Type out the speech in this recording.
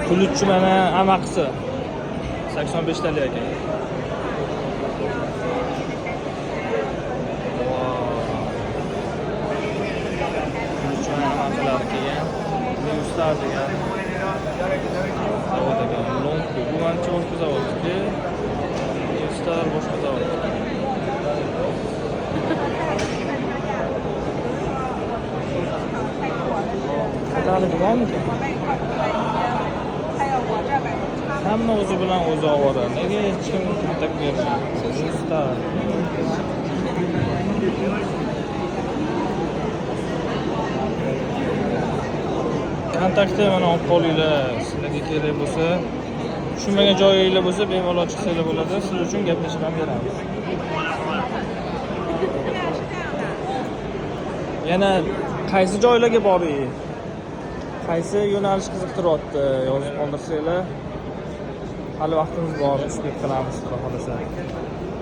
Pulutchi mana amaqisi 85 talik ekan. Pulutchi mana amaqalar kelgan. Newslar degan. Zavod ekan. Longku bu ancha boshqa zavodniki. Newslar boshqa zavod. Qadali bormikan? Hamma o'zi bilan o'zi ovora. Nega hech kim kontak bermaydi? Newslar. Kontaktni mana olib qolinglar. Sizlarga kerak bo'lsa, tushunmagan joyinglar bo'lsa, bemalol chiqsanglar bo'ladi. Siz uchun gaplashib ham beramiz. Yana qaysi joylarga boring? Qaysi yo'nalish qiziqtiryapti? Yozib qoldirsanglar. Hali vaqtimiz bor, uch qilamiz, xudo xolasa.